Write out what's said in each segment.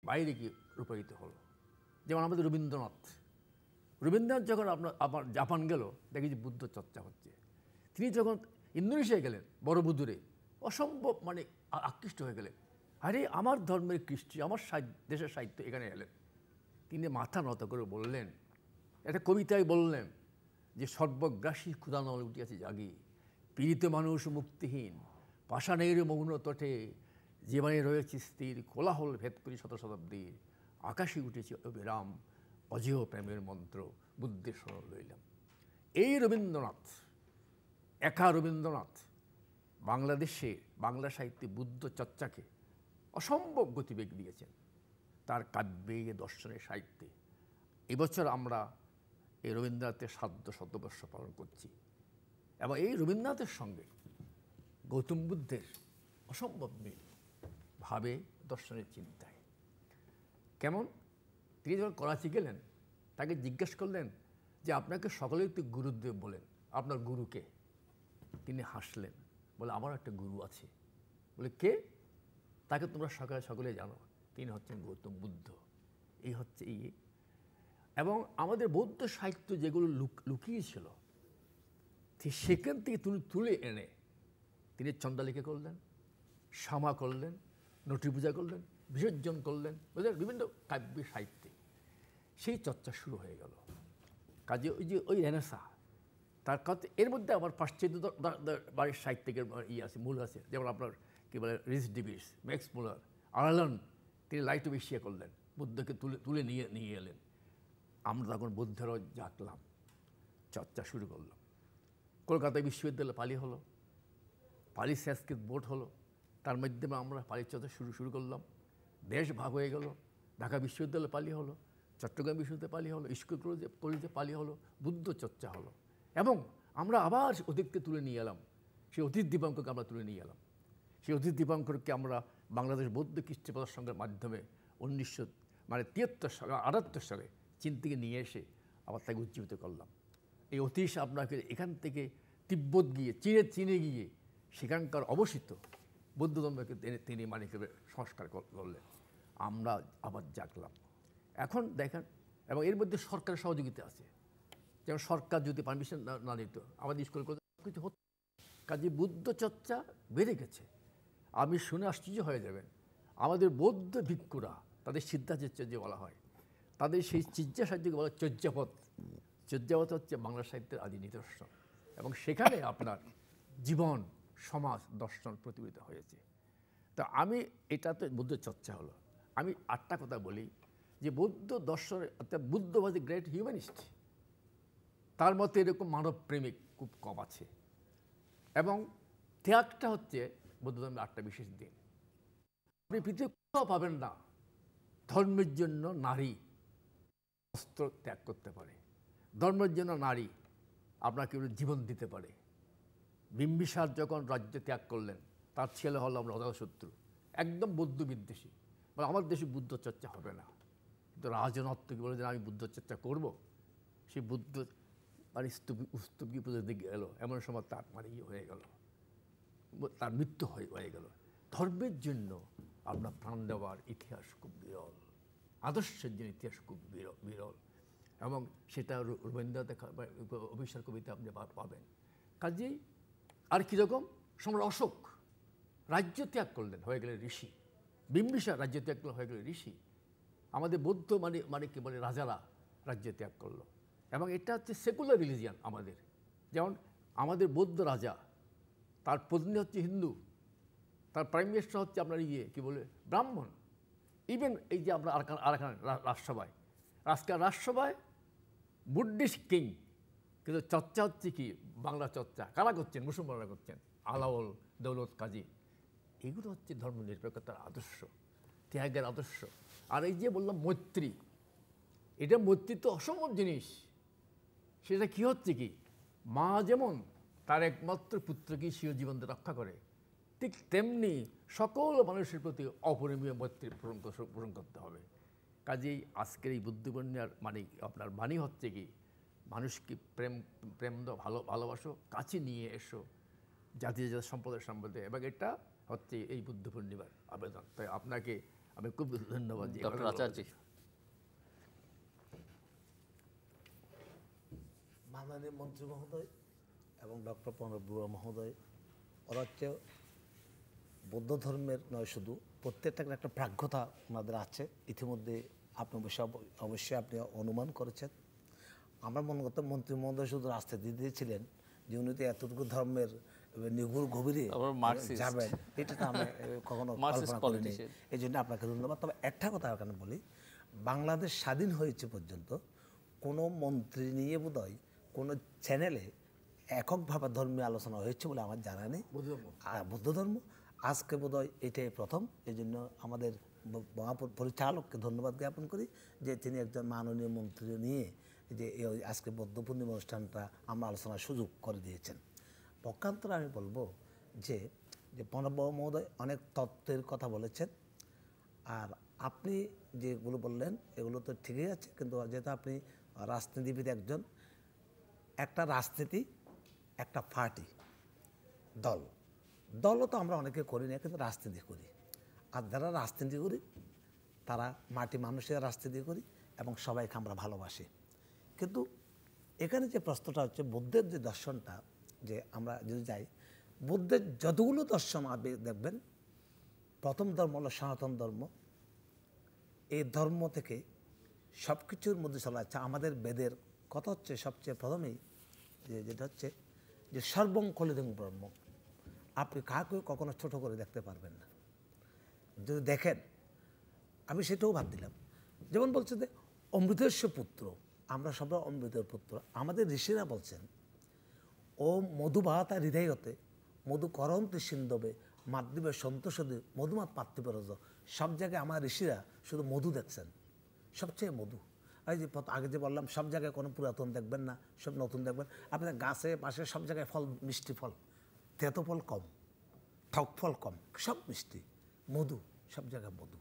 বাইরে গিয়ে রূপায়িত হলো। যেমন আমাদের রবীন্দ্রনাথ যখন আবার জাপান গেল, দেখি যে বুদ্ধ চর্চা হচ্ছে। তিনি যখন ইন্দোনেশিয়া গেলেন বড়বুদুরে, অসম্ভব মানে আকৃষ্ট হয়ে গেলেন, আরে আমার ধর্মের কৃষ্টি, আমার দেশের সাহিত্য এখানে এলেন। তিনি মাথা নত করে বললেন, একটা কবিতায় বললেন যে সর্বগ্রাসী ক্ষুধানল উঠিয়াছে জাগি, পীড়িত মানুষ মুক্তিহীন, পাষাণের মৌন তটে জীবনে রয়েছে স্থির, কোলাহল ভেদ করি শত শতাব্দীর, আকাশে উঠেছে অবিরাম অজেয় প্রেমের মন্ত্র, বুদ্ধের স্মরণ লইলাম। এই রবীন্দ্রনাথ, একা রবীন্দ্রনাথ বাংলাদেশে বাংলা সাহিত্যে বুদ্ধ চর্চাকে অসম্ভব গতিবেগ দিয়েছেন তার কাব্যে, দর্শনে, সাহিত্যে। এবছর আমরা এই রবীন্দ্রনাথের শতবর্ষ পালন করছি এবং এই রবীন্দ্রনাথের সঙ্গে গৌতম বুদ্ধের অসম্ভব মিল ভাবে, দর্শনের, চিন্তায়। কেমন? তিনি যখন করাচি গেলেন, তাকে জিজ্ঞেস করলেন যে আপনাকে সকলেই তো গুরুদেব বলেন, আপনার গুরুকে? তিনি হাসলেন, বলে আমার একটা গুরু আছে। বলে কে? তাকে তোমরা সকলে জানো, তিনি হচ্ছেন গৌতম বুদ্ধ। এই হচ্ছে এই। এবং আমাদের বৌদ্ধ সাহিত্য যেগুলো লুকিয়েছিল, সেখান থেকে তুলে এনে তিনি চণ্ডালিকা করলেন, শ্যামা করলেন, নটি পূজা করলেন, বিসর্জন করলেন, বুঝলেন, বিভিন্ন কাব্য সাহিত্যে সেই চর্চা শুরু হয়ে গেল। কাজে ওই রেনেসা তার কাছে এর মধ্যে আবার পাশ্চাত্য বাড়ির সাহিত্যিকের আছে, মূল আছে। যেমন আপনার কী বলে, রিস ডিভিস, ম্যাক্স মুলার, আর্লান, তিনি লাইট অফ এশিয়া করলেন, বুদ্ধকে তুলে নিয়ে এলেন। আমরা তখন বুদ্ধেরও জাগলাম, চর্চা শুরু করলাম। কলকাতা বিশ্ববিদ্যালয়ে পালি হলো, পালি সংস্কৃত বোর্ড হলো, তার মাধ্যমে আমরা পালির চর্চা শুরু করলাম। দেশ ভাগ হয়ে গেল, ঢাকা বিশ্ববিদ্যালয়ে পালি হলো, চট্টগ্রাম বিশ্ববিদ্যালয়ে পালি হলো, স্কুল কলেজে পালি হলো, বুদ্ধ চর্চা হলো। এবং আমরা আবার অতীতকে তুলে নিয়ে এলাম, সেই অতীত দীপাঙ্করকে আমরা তুলে নিয়ে এলাম। সেই অতীত দীপাঙ্করকে আমরা বাংলাদেশ বৌদ্ধ কৃষ্টি প্রদর্শনের মাধ্যমে 1973 সালে চীন থেকে নিয়ে এসে আবার তাকে উজ্জীবিত করলাম। এই অতীশ আপনাকে এখান থেকে তিব্বত গিয়ে, চীনে গিয়ে সেখানকার অবস্থিত বৌদ্ধ ধর্মকে তিনি সংস্কার করলেন। আমরা আবার জাগলাম। এখন দেখেন, এবং এর মধ্যে সরকারের সহযোগিতা আছে। যেমন সরকার যদি পারমিশন না দিত, আমাদের স্কুল কিছু হতো। কাজে বুদ্ধ চর্চা বেড়ে গেছে। আমি শুনে আশ্চর্য হয়ে যাবেন, আমাদের বৌদ্ধ ভিক্ষুরা, তাদের সিদ্ধাচার্য বলা হয়, তাদের সেই চিজ্জাসার্যকে বলা চর্যাপদ। চর্যাপদ হচ্ছে বাংলা সাহিত্যের আদি নিদর্শন, এবং সেখানে আপনার জীবন, সমাজ, দর্শন প্রতিফলিত হয়েছে। তো আমি এটা তো বুদ্ধ চর্চা হলো। আমি আটটা কথা বলি যে বৌদ্ধ দর্শন, অর্থাৎ বুদ্ধ ওয়াজ এ গ্রেট হিউম্যানিস্ট। তার মতে এরকম মানব প্রেমিক খুব কম আছে। এবং ত্যাগটা হচ্ছে বৌদ্ধ ধর্মের 8টা বিশেষ দিন। আপনি পৃথিবী কোথাও পাবেন না ধর্মের জন্য নারী অস্ত্র ত্যাগ করতে পারে, ধর্মের জন্য নারী আপনাকে জীবন দিতে পারে। বিম্বিসার যখন রাজ্য ত্যাগ করলেন, তার ছেলে হলো আমরা অজাতশত্রু, একদম বৌদ্ধ বিদ্বেষী, বলে আমার দেশে বুদ্ধ চর্চা হবে না। কিন্তু রাজনর্তকী বলে যে আমি বুদ্ধ চর্চা করব, সেই বুদ্ধ মানে স্তূপী পুজো দিকে গেল, এমন সময় তার মানে হয়ে গেল, তার মৃত্যু হয়ে গেল। ধর্মের জন্য আপনার প্রাণ দেওয়ার ইতিহাস খুব বিরল, আদর্শের জন্য ইতিহাস খুব বিরল, এবং সেটা রবীন্দ্রনাথ অভিসার কবিতা আপনি পাবেন। কাজেই আর কীরকম সম্রাট অশোক রাজ্য ত্যাগ করলেন, হয়ে গেলেন ঋষি। বিম্বিসার রাজ্য ত্যাগ করলেন, হয়ে গেলেন ঋষি। আমাদের বৌদ্ধ মানে কি বলে, রাজারা রাজ্য ত্যাগ করলো। এবং এটা হচ্ছে সেকুলার রিলিজিয়ান আমাদের। যেমন আমাদের বৌদ্ধ রাজা, তার পত্নী হচ্ছে হিন্দু, তার প্রাইম মিনিস্টার হচ্ছে আপনার কী বলে, ব্রাহ্মণ। ইভেন এই যে আপনার আরাকান রাজসভায় বুদ্ধিস্ট কিং, কিন্তু চর্চা হচ্ছে কি, বাংলা চর্চা কারা করছেন? মুসলমানরা করছেন। আলাওল, দৌলত, কাজী, এগুলো হচ্ছে ধর্মনিরপেক্ষতার আদর্শ, ত্যাগের আদর্শ। আর এই যে বললাম মৈত্রী, এটা মৈত্রী তো অসম্ভব জিনিস। সেটা কি হচ্ছে কি, মা যেমন তার একমাত্র পুত্রকে স্বীয় জীবন রক্ষা করে, ঠিক তেমনি সকল মানুষের প্রতি অপরিমেয় মৈত্রী পূরণ করতে হবে। কাজেই আজকের এই বুদ্ধ পূর্ণিমার মানে আপনার বাণী হচ্ছে কি, মানুষকে প্রেম দাও, ভালোবাসো, কাছে নিয়ে এসো, জাতীয় সম্প্রদায়ের সম্বন্ধে। এবং এটা হচ্ছে এই বুদ্ধ পূর্ণিমার আবেদন। তাই আপনাকে আমি খুব ধন্যবাদ। ডক্টর আচার্য, মাননীয় মন্ত্রী মহোদয় এবং ডক্টর প্রণব বড়ুয়া মহোদয়, ওরা হচ্ছে বৌদ্ধ ধর্মের নয়, শুধু প্রত্যেকটার একটা প্রাজ্ঞতা ওনাদের আছে। ইতিমধ্যে আপনি অবশ্যই আপনি অনুমান করেছেন। আমার মনে করতে মন্ত্রী মহোদয় শুধু রাজনীতি দিয়েছিলেন যে উনি তো এতটুকু ধর্মের নিগুড় গভীরে যাবেন, এটা তো আমি কখনো কল্পনা করিনি। এই জন্য আপনাকে ধন্যবাদ। তবে একটা কথা এখানে বলি, বাংলাদেশ স্বাধীন হয়েছে পর্যন্ত কোনো মন্ত্রী নিয়ে বোধহয় কোনো চ্যানেলে এককভাবে ধর্মীয় আলোচনা হয়েছে বলে আমার জানা নেই। বৌদ্ধ ধর্ম আজকে বোধহয় এটাই প্রথম। এই জন্য আমাদের পরিচালককে ধন্যবাদ জ্ঞাপন করি যে তিনি একজন মাননীয় মন্ত্রী নিয়ে যে আজকে বৌদ্ধ পূর্ণিমা অনুষ্ঠানটা আমরা আলোচনার সুযোগ করে দিয়েছেন। পক্ষান্তরে আমি বলবো যে প্রণব মহোদয় অনেক তত্ত্বের কথা বলেছেন, আর আপনি যেগুলো বললেন এগুলো তো ঠিকই আছে, কিন্তু যেহেতু আপনি রাজনীতিবিদ একজন, একটা রাজনীতি, একটা পার্টি, দলও তো আমরা অনেকে করি না, কিন্তু রাজনীতি করি। আর যারা রাজনীতি করি তারা মাটি মানুষের রাজনীতি করি এবং সবাইকে আমরা ভালোবাসি। কিন্তু এখানে যে প্রশ্নটা হচ্ছে বুদ্ধের যে দর্শনটা, যে আমরা যদি যাই, বুদ্ধের যতগুলো দর্শন আপনি দেখবেন, প্রথম ধর্ম হলো সনাতন ধর্ম। এই ধর্ম থেকে সব কিছুর মধ্যে চলা যাচ্ছে। আমাদের বেদের কথা হচ্ছে সবচেয়ে প্রথমেই যেটা হচ্ছে যে সর্বং কলিদং ব্রহ্ম। আপনি কাউকে কখনো ছোট করে দেখতে পারবেন না। যদি দেখেন, আমি সেটাও বাদ দিলাম। যেমন বলছে যে অমৃতেস্য পুত্র, আমরা সবাই অমৃতের পুত্র। আমাদের ঋষিরা বলছেন ও মধুবাহতা হৃদয় হতে মধু করন্তি সিন্ধবে মাতৃবে সন্তোষদে মধুমাত পাতৃপরজ। সব জায়গায় আমার ঋষিরা শুধু মধু দেখছেন, সবচেয়ে মধু। এই যে আগে যে বললাম সব জায়গায় কোনো পুরাতন দেখবেন না, সব নতুন দেখবেন। আপনার গাছে পাশে সব জায়গায় ফল, মিষ্টি ফল, তেতো ফল কম, ঠক ফল কম, সব মিষ্টি, মধু, সব জায়গায় মধু।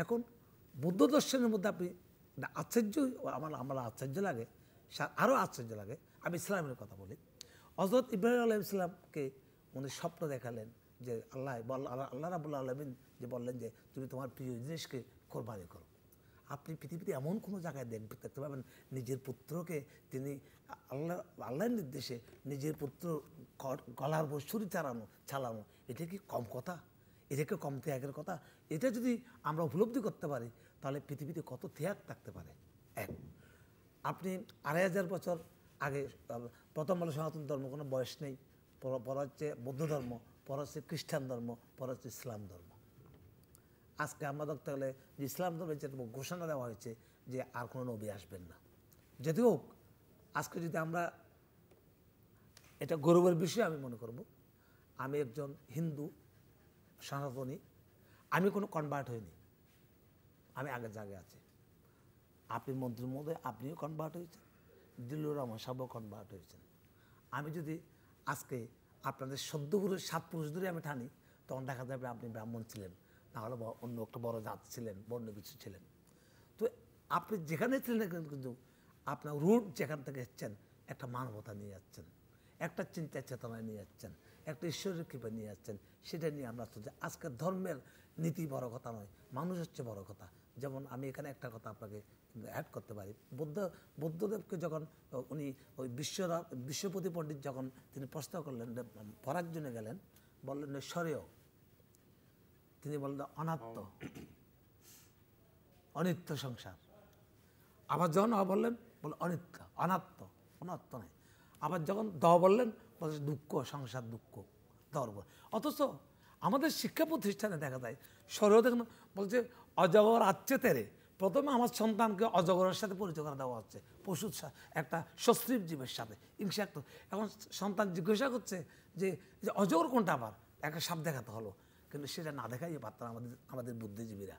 এখন বুদ্ধ দর্শনের মধ্যে আপনি আশ্চর্য, আমার আশ্চর্য লাগে, আরও আশ্চর্য লাগে। আমি ইসলামের কথা বলি। হযরত ইব্রাহিম আলাইহিস সালামকে উনি স্বপ্ন দেখালেন যে আল্লাহ রাব্বুল আলামিন যে বললেন যে তুমি তোমার প্রিয় জিনিসকে কোরবানি করো। আপনি পৃথিবীতে এমন কোনো জায়গায় দেখতে পাবেন নিজের পুত্রকে তিনি আল্লাহর নির্দেশে নিজের পুত্র গলার উপর ছুরি চালানো, এটা কি কম কথা? এটা কি কম ত্যাগের কথা? এটা যদি আমরা উপলব্ধি করতে পারি তাহলে পৃথিবীতে কত ত্যাগ থাকতে পারে। এক, আপনি 2500 বছর আগে প্রথম হলো সনাতন ধর্ম, কোনো বয়স নেই, পর হচ্ছে বৌদ্ধ ধর্ম, পর হচ্ছে খ্রিস্টান ধর্ম, পর হচ্ছে ইসলাম ধর্ম। আজকে আমরা দেখতে গেলে যে ইসলাম ধর্মের যে ঘোষণা দেওয়া হয়েছে যে আর কোনো নবী আসবেন না। যদি হোক, আজকে যদি আমরা, এটা গৌরবের বিষয় আমি মনে করব, আমি একজন হিন্দু সনাতনী, আমি কোনো কনভার্ট হইনি, আমি আগের জায়গায় আছি। আপনি মন্ত্রী মহোদয়, আপনিও কনভার্ট হয়েছেন, দিল্লুর রহমান সাহেবও কনভার্ট হয়েছেন। আমি যদি আজকে আপনাদের 14 পুরুষ 7 পুরুষ ধরে আমি টানি, তখন দেখা যাবে আপনি ব্রাহ্মণ ছিলেন, নাহলে অন্য একটা বড় জাত ছিলেন, বন্য কিছু ছিলেন। তো আপনি যেখানে ছিলেন কিন্তু আপনার রুট যেখান থেকে এসছেন, একটা মানবতা নিয়ে যাচ্ছেন, একটা চিন্তা চেতনায় নিয়ে যাচ্ছেন, একটা ঈশ্বরের কৃপা নিয়ে যাচ্ছেন। সেটা নিয়ে আমরা তো আজকের ধর্মের নীতি বড় কথা নয়, মানুষ হচ্ছে বড় কথা। যেমন আমি এখানে একটা কথা আপনাকে অ্যাড করতে পারি। বুদ্ধদেবকে যখন উনি ওই বিশ্বপতি পণ্ডিত যখন তিনি প্রশ্ন করলেন, পড়ার জন্য গেলেন, বললেন সরেও, তিনি বললেন অনাত্ম, অনিত্য সংসার। আবার যখন বললেন বলে অনিত্য, অনাত্ম নাই। আবার যখন বললেন বলছে দুঃখ, সংসার দুঃখ, দর্ব। অথচ আমাদের শিক্ষা প্রতিষ্ঠানে দেখা যায় সরেও দেখুন বলছে অজগর আচ্ছে তেরে। প্রথমে আমার সন্তানকে অজগরের সাথে পরিচয় করে দেওয়া হচ্ছে, পশুর একটা সস্ত্রীপ জীবের সাথে, হিংসাক্ত। এখন সন্তান জিজ্ঞাসা করছে যে অজগর কোনটা, আবার একটা সাপ দেখাতে হলো, কিন্তু সেটা না দেখাই পারতাম আমাদের বুদ্ধিজীবীরা।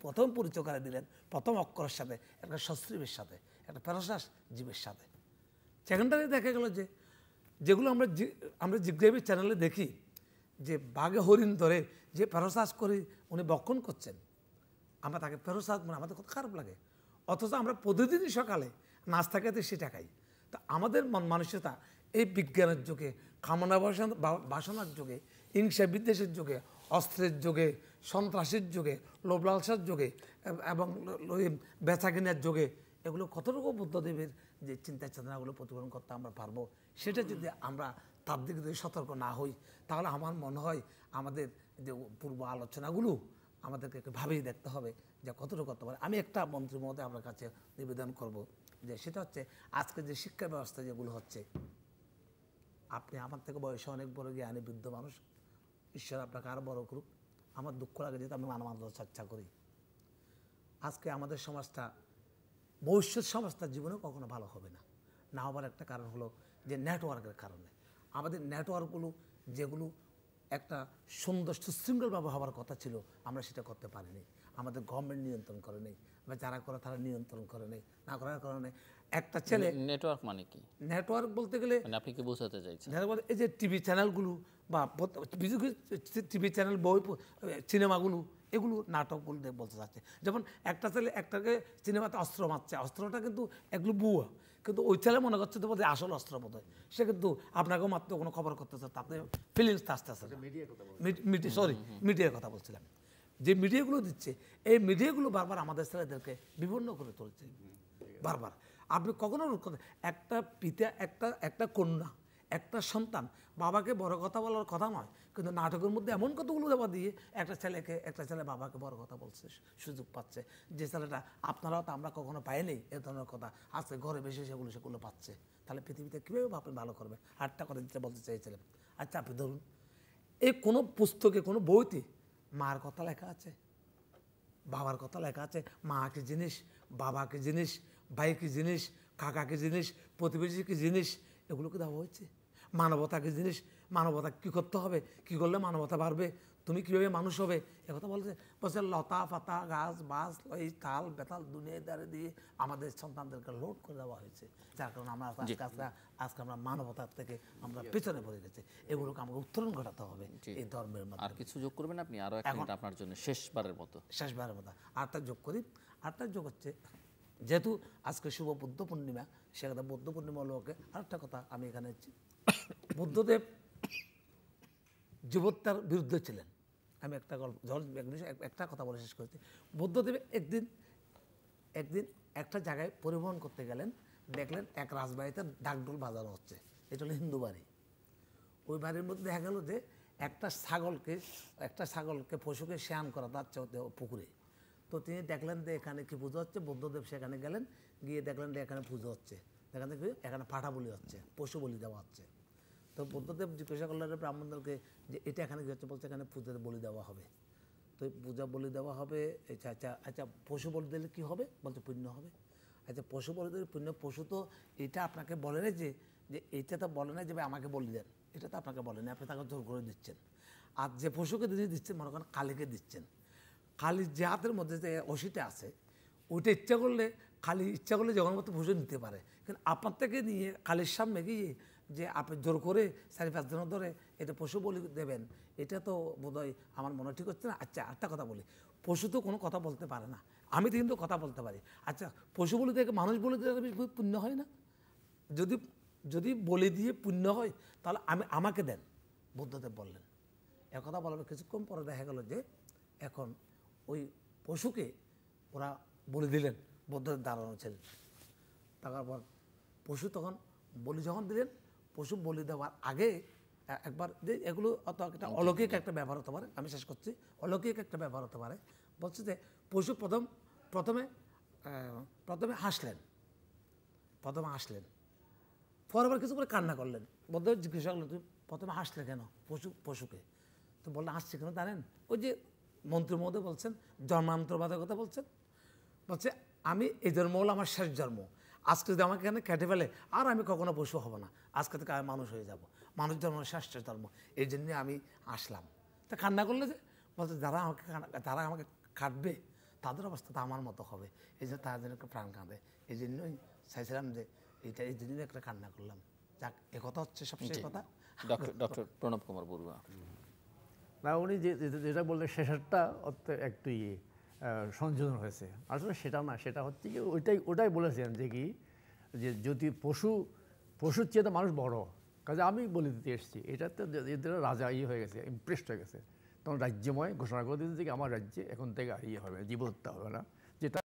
প্রথম পরিচয় করে দিলেন প্রথম অক্ষরের সাথে, একটা সস্ত্রীপের সাথে, একটা প্যারাসাস জীবের সাথে। সেখানটাতে দেখা গেল যে যেগুলো আমরা জিজ্ঞাসা চ্যানেলে দেখি যে বাঘে হরিণ ধরে যে প্যারাসাস করে উনি বক্ষণ করছেন, আমরা তাকে প্যারাসাস মানে আমাদের কত খারাপ লাগে। অথচ আমরা প্রতিদিনই সকালে নাস্তা খেতে সেটা খাই। তা আমাদের মন মানসিকতা এই বিজ্ঞানের যুগে, কামনা বাসনার যুগে, হিংসা বিদ্বেষের যুগে, অস্ত্রের যুগে, সন্ত্রাসীর যুগে, লোভ লালসার যুগে এবং বেচা কেনার যুগে এগুলো কতটুকু বুদ্ধদেবের যে চিন্তা চেতনাগুলো প্রতিফলন করতে আমরা পারবো, সেটা যদি আমরা তার দিকে যদি সতর্ক না হই, তাহলে আমার মনে হয় আমাদের যে পূর্ব আলোচনাগুলো আমাদেরকে একটু ভাবেই দেখতে হবে যে কতটুকু করতে পারে। আমি একটা মন্ত্রী মহোদয় আপনার কাছে নিবেদন করব, যে সেটা হচ্ছে আজকে যে শিক্ষা ব্যবস্থা যেগুলো হচ্ছে, আপনি আমার থেকে বয়সে অনেক বড় জ্ঞানী বৃদ্ধ মানুষ, ঈশ্বর আপনাকে আরও বড় করুক। আমার দুঃখ লাগে যেহেতু আমি মানবাধিকার চর্চা করি। আজকে আমাদের সমাজটা, ভবিষ্যৎ সমাজটার জীবনেও কখনো ভালো হবে না। না হবার একটা কারণ হলো যে নেটওয়ার্কের কারণে। আমাদের নেটওয়ার্কগুলো যেগুলো একটা সুন্দর সুশৃঙ্খলভাবে হওয়ার কথা ছিল, আমরা সেটা করতে পারিনি। আমাদের গভর্নমেন্ট নিয়ন্ত্রণ করে নেই, বা যারা করে তারা নিয়ন্ত্রণ করে নেই। না করার কারণে একটা ছেলে, নেটওয়ার্ক মানে কি? নেটওয়ার্ক বলতে গেলে মানে আপনি কি বোঝাতে চাইছেন? এই যে টিভি চ্যানেলগুলো বা টিভি চ্যানেল, বই, সিনেমাগুলো, এগুলো নাটকগুলো বলতে চাচ্ছে। যেমন একটা ছেলে একটাকে সিনেমাতে অস্ত্র মারছে, অস্ত্রটা কিন্তু এগুলো বুয়া, কিন্তু ওই ছেলে মনে করছে তো বোধহয় আসল অস্ত্র বোধ হয়, সে কিন্তু আপনাকেও মাত্র কোনো খবর করতেছে, তাতে ফিলিংস আসতেছে। মিডিয়ার কথা বলছিলাম। যে মিডিয়াগুলো দিচ্ছে, এই মিডিয়াগুলো বারবার আমাদের ছেলেদেরকে বিভিন্ন করে তুলছে বারবার। আপনি কখনো একটা পিতা, একটা কন্যা, একটা সন্তান বাবাকে বড় কথা বলার কথা নয়, কিন্তু নাটকের মধ্যে এমন কতগুলো দেওয়া দিয়ে একটা ছেলে বাবাকে বড় কথা বলছে, সুযোগ পাচ্ছে। যে ছেলেটা আপনারাও তো আমরা কখনো পাইনি এ ধরনের কথা, আজকে ঘরে বেশি সেগুলো পাচ্ছে। তাহলে পৃথিবীতে কীভাবে আপনি ভালো করবেন? আরেকটা কথা দিতে বলতে চাইছিলেন। আচ্ছা, আপনি ধরুন এই কোনো পুস্তকে, কোনো বইতে মার কথা লেখা আছে, বাবার কথা লেখা আছে। মা কি জিনিস, বাবা কি জিনিস, ভাই কি জিনিস, কাকা কি জিনিস, প্রতিবেশী কি জিনিস, এগুলোকে দেওয়া হয়েছে। মানবতা কি জিনিস, মানবতা কী করতে হবে, কী করলে মানবতা বাড়বে, তুমি কীভাবে মানুষ হবে, একথা বলছে লতা পাতা গাছ বাস এই তাল বেতাল দুনিয়ায় দ্বারে দিয়ে আমাদের সন্তানদেরকে লোড করে দেওয়া হয়েছে। যার কারণে আমরা আজকে আমরা মানবতার থেকে আমরা পেছনে পড়ে গেছি। এগুলোকে আমাকে উত্তরণ ঘটাতে হবে এই ধর্মের মধ্যে। আর কিছু যোগ করবেন আপনি? আরও এক মিনিট আপনার জন্য, শেষবারের মতো। আরেকটা যোগ করি। আরেকটা যোগ হচ্ছে, যেহেতু আজকে শুভ বুদ্ধ পূর্ণিমা, সেখানে বুদ্ধ পূর্ণিমা লোকে আরেকটা কথা আমি এখানে বুদ্ধদেব জীবত্যার বিরুদ্ধে ছিলেন। আমি একটা গল্প, একটা কথা বলে শেষ করেছি। বুদ্ধদেব একদিন একটা জায়গায় পরিবহন করতে গেলেন, দেখলেন এক রাজবাড়িতে ঢাকঢোল বাজানো হচ্ছে। এটা হলো হিন্দু বাড়ি। ওই বাড়ির মধ্যে দেখা গেল যে একটা ছাগলকে পশুকে স্নান করা যাচ্ছে পুকুরে। তো তিনি দেখলেন যে এখানে কি পুজো হচ্ছে। বুদ্ধদেব সেখানে গেলেন, গিয়ে দেখলেন যে এখানে পুজো হচ্ছে, এখানে পাঠা বলি হচ্ছে, পশু বলি দেওয়া হচ্ছে। তো বুদ্ধদেব জিজ্ঞাসা করলেন ব্রাহ্মণদেরকে যে এটা এখানে কি হচ্ছে? বলছে এখানে পূজার বলি দেওয়া হবে। তো পূজা বলি দেওয়া হবে। আচ্ছা পশু বলি দিলে কী হবে? বলছে পুণ্য হবে। আচ্ছা পশু বলি দিলে পুণ্য, পশু তো এটা আপনাকে বলে না যে এইটা তো বলে না যে আমাকে বলি দেন, এটা তো আপনাকে বলে না, আপনি তাকে জোর করে দিচ্ছেন। আর যে পশুকে দিয়ে দিচ্ছেন, মনে করেন কালীকে দিচ্ছেন, কালীর যে হাতের মধ্যে যে অসিটা আছে, ওইটা ইচ্ছা করলে জগন্নাথ পশু নিতে পারে। কিন্তু আপনার থেকে নিয়ে কালীর সামনে গিয়ে যে আপনি জোর করে 4-5 দিন ধরে এটা পশু বলি দেবেন, এটা তো বোধহয় আমার মনে ঠিক হচ্ছে না। আচ্ছা আরেকটা কথা বলি, পশু তো কোনো কথা বলতে পারে না, আমি তো কিন্তু কথা বলতে পারি। আচ্ছা পশু বলি থেকে মানুষ বলি দিয়ে পুণ্য হয় না? যদি বলি দিয়ে পুণ্য হয় তাহলে আমাকে দেন, বুদ্ধদেব বললেন। একথা বলার কিছুক্ষণ পরে দেখা গেল যে এখন ওই পশুকে ওরা বলি দিলেন, বুদ্ধদেব দাঁড়ানো ছিলেন। তারপর পশু তখন যখন দিলেন, পশু বলি দেওয়ার আগে একবার যে এগুলো অত একটা অলৌকিক একটা ব্যবহার হতে পারে, আমি শেষ করছি, অলৌকিক একটা ব্যবহার হতে পারে। বলছে যে পশু প্রথমে হাসলেন, পরে আবার কিছু করে কান্না করলেন। বুদ্ধদেব জিজ্ঞাসা করলেন, তুমি প্রথমে হাসলে কেন পশুকে? তো বললে হাসছে কেন জানেন? ওই যে মন্ত্রী মহোদয় বলছেন, জন্মান্তরবাদের কথা বলছে আমি এই জন্ম হলো আমার শেষ জন্ম, আজকে যদি আমাকে এখানে কেটে ফেলে আর আমি কখনো পশু হব না, আজকে থেকে আমি মানুষ হয়ে যাব, মানুষ জন্ম শেষ জন্ম, এই জন্যে আমি আসলাম। তা কান্না করলে যে বলছে যারা আমাকে কাটবে তাদের অবস্থা তো আমার মতো হবে, এই জন্য তার জন্য একটা প্রাণ কাঁদে। এই জন্যই চাইছিলাম যে এই জন্যই একটা কান্না করলাম। যাক, একথা হচ্ছে সবচেয়ে কথা। ডক্টর প্রণব কুমার বড়ুয়া, না উনি যেটা বললেন শেষেরটা একটু সংযোজন হয়েছে। আসলে সেটা না, সেটা হচ্ছে কি ওটাই বলেছেন যে কি যে যদি পশুর চেয়ে মানুষ বড় কাজে আমি বলে দিতে এসেছি, এটাতে এদের রাজা হয়ে গেছে, ইমপ্রেসড হয়ে গেছে। তখন রাজ্যময় ঘোষণা করে দিতে যে আমার রাজ্যে এখন থেকে আর ইয়ে হবে না, জীবহত্যা হবে না,